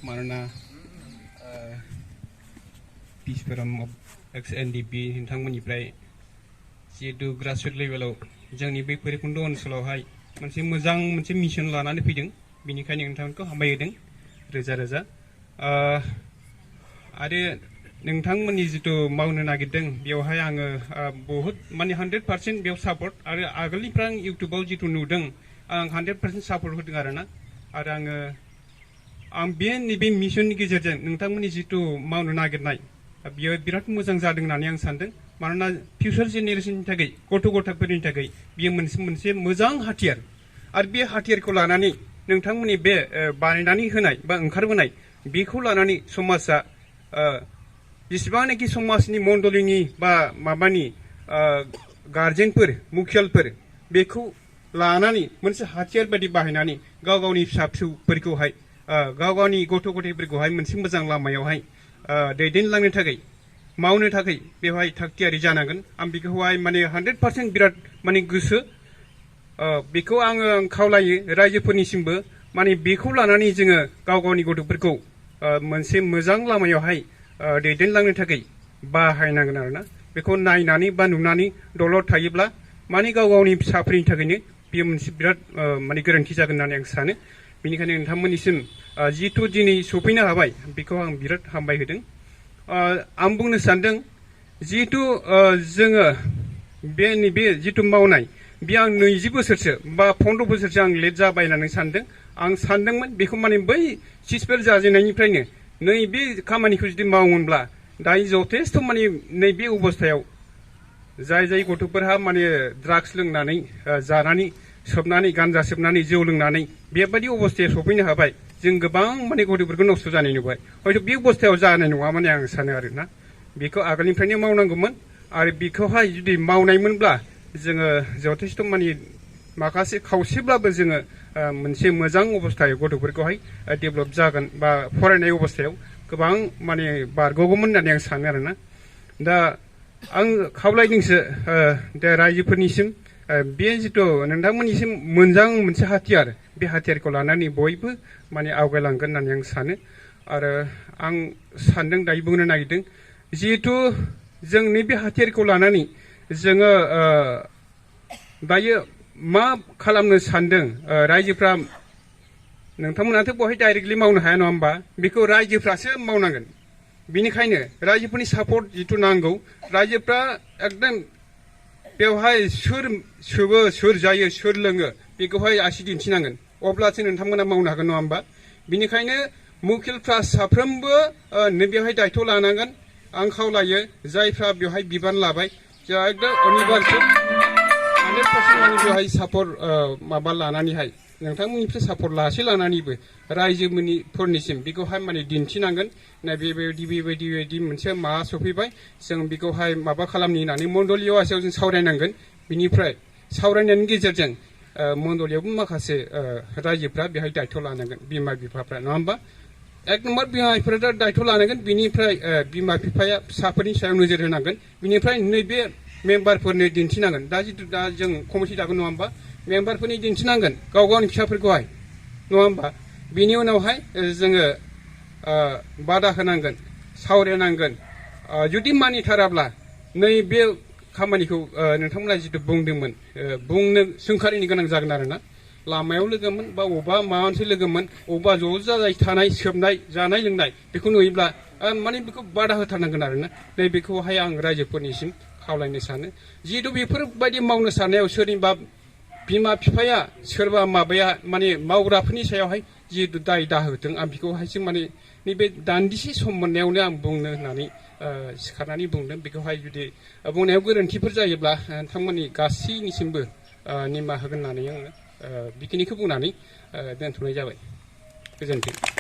मानोना piece forum XNDP नोंथांमोननिफ्राय जिहेतु grassroot लेभेलाव जोंनि बे भैरबकुंड ओनसोलावहाय मोनसे मिशन लानानै फैदों बेनिखायनो नोंथांमोनखौ हामबाय होदों रोजा रोजा आरो नोंथांमोननि जितु मावनो नागिरदों बेवहाय आङो बहुत माने 100% बेयाव सापर्ट आरो आगोलनिफ्राय आं इउट्यूबाव जितु नुदों आं 100% सापर्ट होदों आरोना आरो आं बे नैबे मिशननि गेजेरजों नोंथांमोननि जितु मावनो नागिरनाय बियो बिराद मोजां जादों होननानै आं सानदों मानोना फिउचार जेनेरेशननि थाखाय गथ' गथायफोरनि थाखाय बियो मोनसे मोजां हाथियार आरो बे हाथियारखौ लानानै नोंथांमोननि बे बानायनानै होनाय बा ओंखारबोनाय बेखौ लानानै समाजा जेसेबांनाखि समाजनि मण्डलिनि बा माबानि गार्जेनफोर मुखियालफोर बेखौ लानानै मोनसे हाथियार बायदि बाहायनानै गाव गावनि फिसा फिसौफोरखौहाय गाव गावनि गथ' गथायफोरखौहाय मोनसे मोजां लामायावहाय दैदेनलांनो थाखाय मावनो थाखाय बेवहाय थागथियारि जानांगोन आं बेखौहाय माने 100% बिराद माने गोसो बेखौ आङो खावलायो रायजोफोरनिसिमबो माने बेखौ लानानै जोङो गाव गावनि गथ'फोरखौ मोनसे मोजां लामायावहाय दैदेनलांनो थाखाय बाहायनांगोन आरोना बेखौ नायनानै बा नुनानै दलर थायोब्ला माने गाव गावनि फिसाफोरनि थाखायनो बेयो मोनसे बिराद माने गोरोन्थि जागोन होननानै आं सानो बेनिखायनो नोंथांमोननिसिम जितु दिनै सफैनो हाबाय बेखौ आं बिराद हामबाय होदों आं बुंनो सानदों जितु जोङो बे नैबे जितु मावनाय बेयो आं 20 बोसोरसो बा 15 बोसोरसो आं लेट जाबाय होननानै सानदों आं सानदोंमोन बेखौ माने बै सिसफोर जाजेननायनिफ्रायनो नैबे खामानिखौ जुदि मावोमोनब्ला दायो जथेस्थ' माने नैबे अबस्थायाव जाय गथ'फोरहा माने ड्राग्स लोंनानै जानानै सोबनानै गान्जा सोबनानै जौ लोंनानै बेबायदि अबस्थायाव सफैनो हाबाय जों गोबां माने गथ'फोरखौ नस्थ' जानाय नुबाय हयथ' बे अबस्थायाव जानाय नङा माने आं सानो आरोना बेखौ आगोलनिफ्रायनो मावनांगौमोन आरो बेखौहाय जुदि मावनायमोनब्ला जोङो जथेस्थ' माने माखासे खावसेब्लाबो जोङो मोनसे मोजां अबस्थायाव गथ'फोरखौहाय डेभेलप जागोन बा फरायनाय अबस्थायाव गोबां माने बारग'गौमोन होननानै आं सानो आरोना दा आं खावलायदोंसो दा रायजोफोरनिसिम बे जितु नोंथांमोननिसिम मोजां मोनसे हाथियार बे हाथियारखौ लानानै बयबो माने आवगायलांगोन होननानै आं सानो आरो आं सानदों दायो बुंनो नागिरदों जिहेतु जों नैबे हाथियारखौ लानानै जोङो दायो मा खालामनो सानदों रायजोफ्रा नोंथांमोनाथ' बहाय डाइरेक्टलि मावनो हाया नङा होमबा बेखौ रायजोफ्रासो मावनांगोन बेनिखायनो रायजोफोरनि सापर्ट जितु नांगौ रायजोफ्रा एकदम बेवहाय सोर सोबो सोर जायो सोर लोङो बेखौहाय आसि दिन्थिनांगोन अब्लासो नोंथांमोना मावनो हागोन नङा होमबा बेनिखायनो मुखिलफ्रा साफ्रोमबो बेवहाय दायथ' लानांगोन आं खावलायो जायफ्रा बेवहाय बिबान लाबाय जा एकदम अनिबार्य 100% माने बेवहाय सापर्ट माबा लानानैहाय नोंथांमोननिफ्राय सापर्ट लानानैबो रायजोफोरनिसिम बेखौहाय माने दिन्थिनांगोन बेबायदि मोनसे माबा सफैबाय जों बेखौहाय माबा खालामनि होननानै मण्डलीय आसायाव जों सावरायनांगोन बिनिफ्राय सावरायनायनि गेजेरजों मण्डलीयावबो माखासे रायजोफ्रा बेवहाय दायथ' लानांगोन बिमा बिफाफ्रा नङा होमबा एक नम्बर बिमा बिफाफ्रा दायथ' लानांगोन बिनिफ्राय बिमा बिफाया फिसाफोरनि सायाव नोजोर होनांगोन बिनिफ्राय नैबे मेम्बारफोरनो दिन्थिनांगोन दा जितु दा जों कमिटि दागोन नङा होमबा मेम्बारफोरनि दिन्थिनांगोन गाव गावनि फिसाफोरखौहाय नङा होमबा बिनि उनावहाय जोङो बादा होनांगोन सावरायनांगोन जुदि मानिथाराब्ला नैबे खामानिखौ नोंथांमोना जितु बुंदोंमोन बुंनो सोंखारिनो गोनां जागोन आरोना लामायाव लोगोमोन बा अबेबा माबा मोनसे लोगोमोन अबेबा ज' जाजाय थानाय सोबनाय जानाय लोंनाय बेखौ नुयोब्ला माने बेखौ बादा होथारनांगोन आरोना नैबेखौहाय आं रायजोफोरनिसिम खावलायनो सानो जिहेतु बेफोरबायदि मावनो साननायाव सोरनिबा बिमा बिफाया सोरबा माबाया माने मावग्राफोरनि सायावहाय जिहेतु दाय दाहोथों आं बेखौहायसो माने नैबे दान्दिसे सम मोननायावनो आं बुंनो होननानै सिखारनानै बुंदों बेखौहाय जुदि बुंनायाव गोरोन्थिफोर जायोब्ला नोंथांमोननि गासैनिसिमबो निमाहा होगोन होननानै आङो बेखिनिखौ बुंनानै दोनथ'नाय जाबाय गोजोन्थों